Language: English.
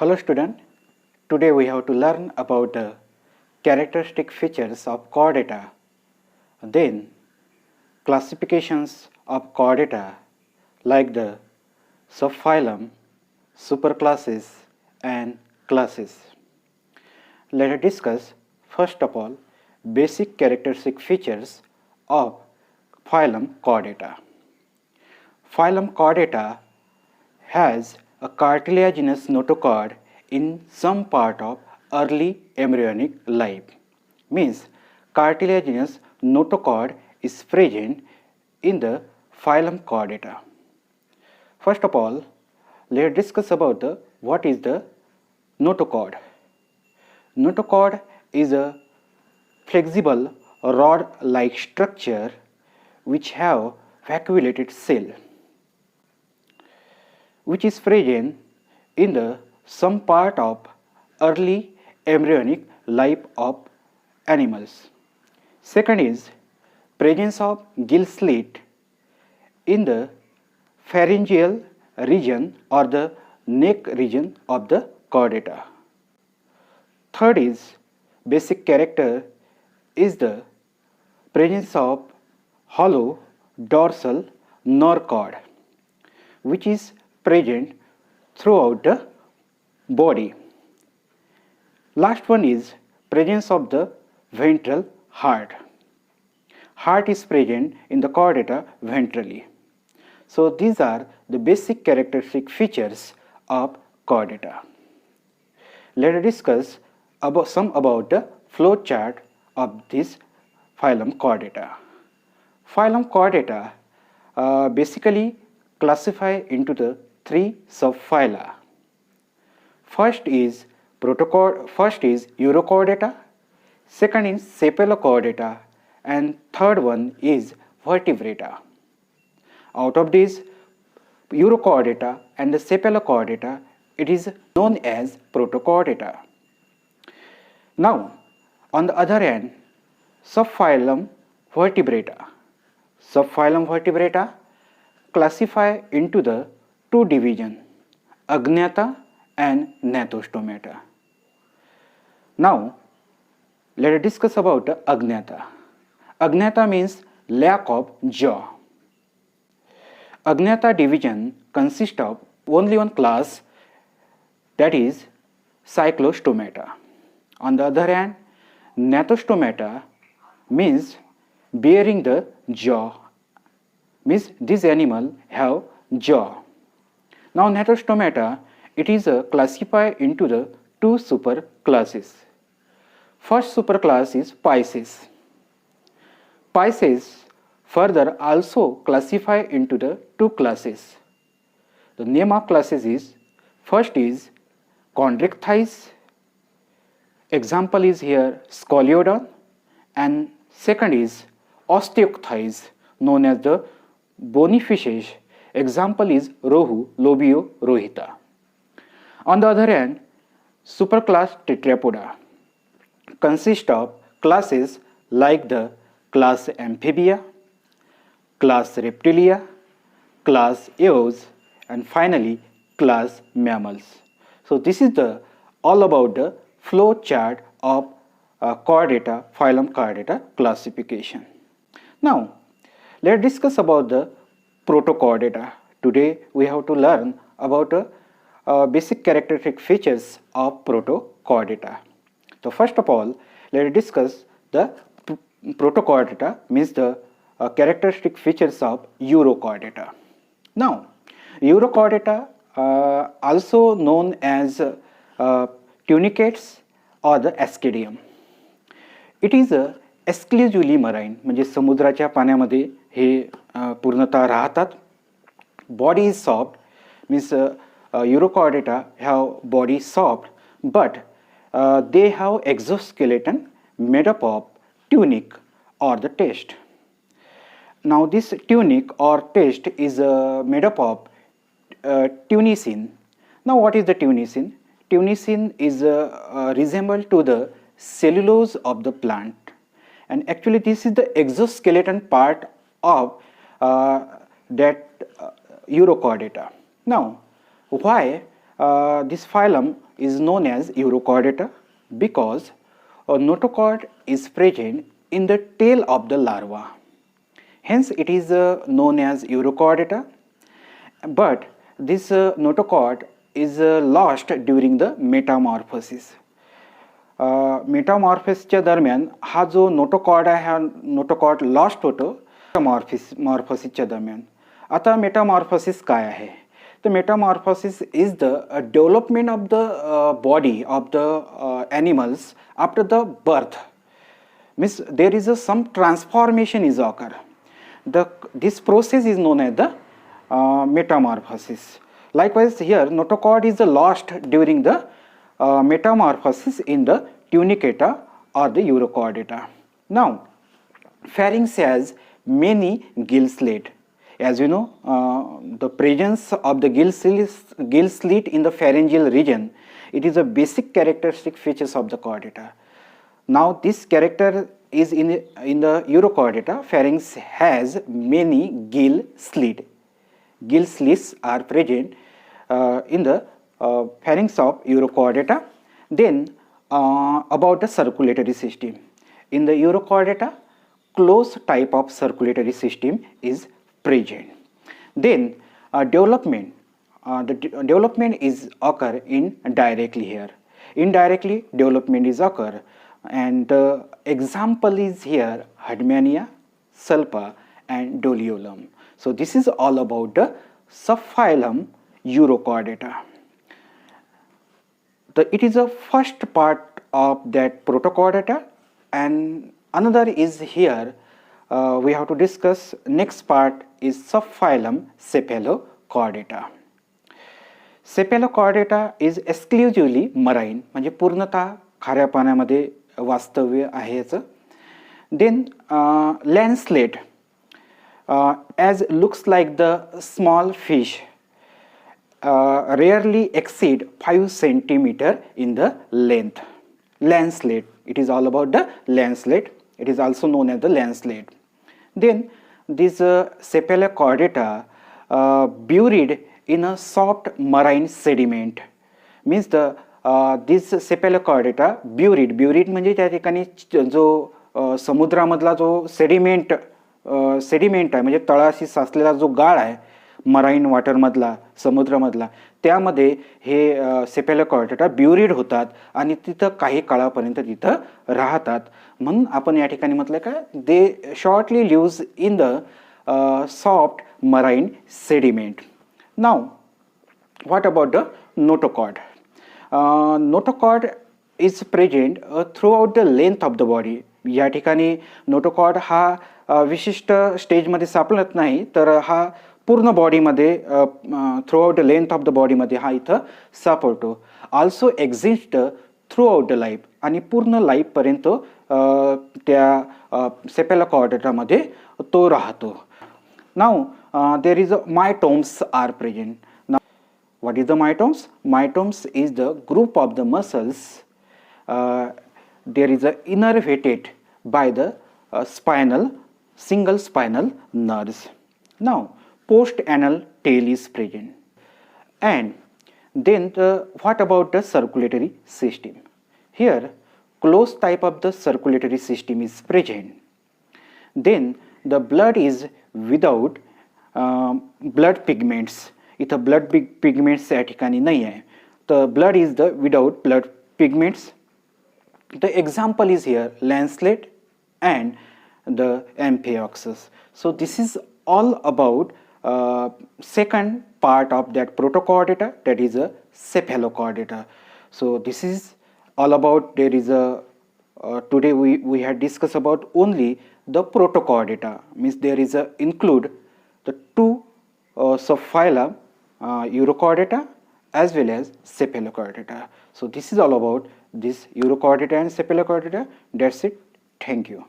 Hello student, today we have to learn about the characteristic features of chordata, then classifications of chordata like the subphylum, superclasses and classes. Let us discuss first of all basic characteristic features of phylum chordata. Phylum chordata has a cartilaginous notochord in some part of early embryonic life. Means cartilaginous notochord is present in the phylum chordata. First of all, let us discuss about what is the notochord. Notochord is a flexible rod-like structure which have vacuolated cell, which is present in the some part of early embryonic life of animals. Second is presence of gill slit in the pharyngeal region or the neck region of the chordata. Third is basic character is the presence of hollow dorsal nerve cord, which is present throughout the body. Last one is presence of the ventral heart. Heart is present in the chordata ventrally. So these are the basic characteristic features of chordata. Let us discuss about the flow chart of this phylum chordata. Phylum chordata basically classify into the three subphyla. First is Urochordata, second is Cephalochordata, and third one is Vertebrata. Out of these Urochordata and the Cephalochordata, it is known as Protochordata. Now, on the other hand, subphylum Vertebrata. Subphylum Vertebrata classify into the two divisions, Agnatha and Gnathostomata. Now, let us discuss about Agnatha. Agnatha means lack of jaw. Agnatha division consists of only one class, that is Cyclostomata. On the other hand, Gnathostomata means bearing the jaw, means this animal have jaw. Now Gnathostomata, it is classified into the two superclasses. First superclass is Pisces. Pisces further also classified into the two classes. The name of classes is, first is Chondrichthyes, example is here Scoliodon, and second is Osteichthyes, known as the bony fishes, example is Rohu, Lobio, Rohita. On the other hand, superclass Tetrapoda consists of classes like the class Amphibia, class Reptilia, class Eos, and finally class Mammals. So this is all about the flow chart of chordata, phylum chordata classification. Now, let's discuss about the Protochordata. Today we have to learn about basic characteristic features of Protochordata. So first of all, let us discuss the Protochordata, means the characteristic features of Urochordata. Now, Urochordata also known as tunicates or the Ascidium. It is exclusively marine, म्हणजे समुद्राच्या पाण्यामध्ये हे पूर्णतः राहतात. Body is soft, means Urochordata have body soft, but they have exoskeleton made up of tunic or the test. Now this tunic or test is made up of tunicin. Now what is the tunicin? Tunicin is resembled to the cellulose of the plant, and actually this is the exoskeleton part of that Urochordata. Now why this phylum is known as urochordata because a notochord is present in the tail of the larva. Hence it is known as urochordata, but this notochord is lost during the metamorphosis. मेटामॉर्फिसच्या दरम्यान हा जो notochord आहे हा notochord lost होतो मेटामॉर्फोसिसच्या दरम्यान. आता Metamorphosis काय आहे तर metamorphosis is the development of the body of the animals after the birth. Means there is some transformation is occur. This process is known as the metamorphosis. Likewise here notochord is lost during the metamorphosis in the tunicata or the urochordata. Now pharynx has many gill slit. As you know, the presence of the gill slit in the pharyngeal region, it is a basic characteristic features of the chordata. Now this character is in the urochordata. Pharynx has many gill slit. Gill slits are present in the pharynx of urochordata. Then about the circulatory system. In the urochordata, closed type of circulatory system is present. Then development. The development is occur indirectly here. Indirectly development is occur, and the example is here Hardmania, Salpa and Doliolum. So this is all about the subphylum urochordata. It is a first part of that protochordata, and another is here we have to discuss. Next part is subphylum cephalochordata. Cephalochordata is exclusively marine, म्हणजे पूर्णतः खाऱ्या पाण्यामध्ये वास्तव्य आहे याचं. Then lancelet as looks like the small fish, rarely exceed 5 centimeter in the length. Lancelet, it is all about the lancelet. It is also known as the lancelet. Then this cephalochordata buried in a soft marine sediment. Means the this cephalochordata buried म्हणजे त्या ठिकाणी जो समुद्रामधला जो sediment आहे म्हणजे तळाशी साचलेला जो गाळ आहे मराईन वॉटरमधला समुद्रामधला, त्यामध्ये हे सेफॅलोकॉर्डेटा ब्युरिड होतात आणि तिथं काही काळापर्यंत तिथं राहतात. म्हणून आपण या ठिकाणी म्हटलं का they shortly lives in the soft marine sediment. Now what about the notochord. Notochord is present throughout the length of the body. या ठिकाणी नोटोकॉर्ड हा विशिष्ट स्टेजमध्ये सापडत नाही, तर हा पूर्ण बॉडीमध्ये throughout the length of the बॉडीमध्ये हा इथं सापडतो. Also exist throughout the life, आणि पूर्ण लाईफपर्यंत त्या सेफॅलोकॉर्डेटामध्ये तो राहतो. Now there is a myotomes are present. Now what is the myotomes. Myotomes is the group of the muscles there is a innervated by the single spinal nerves. Now post-anal tail is present. And then what about the circulatory system. Here closed type of the circulatory system is present. Then the blood is without blood pigments. इथं blood pigments या ठिकाणी नाही आहे, तर blood is the without blood pigments. The example is here lancelet and the amphioxus. So this is all about second part of that protochordata, that is a cephalochordata. So this is all about, there is a today we had discussed about only the protochordata, means there is a include the two subphyla urochordata as well as cephalochordata. So this is all about this urochordata and cephalochordata. That's it. Thank you.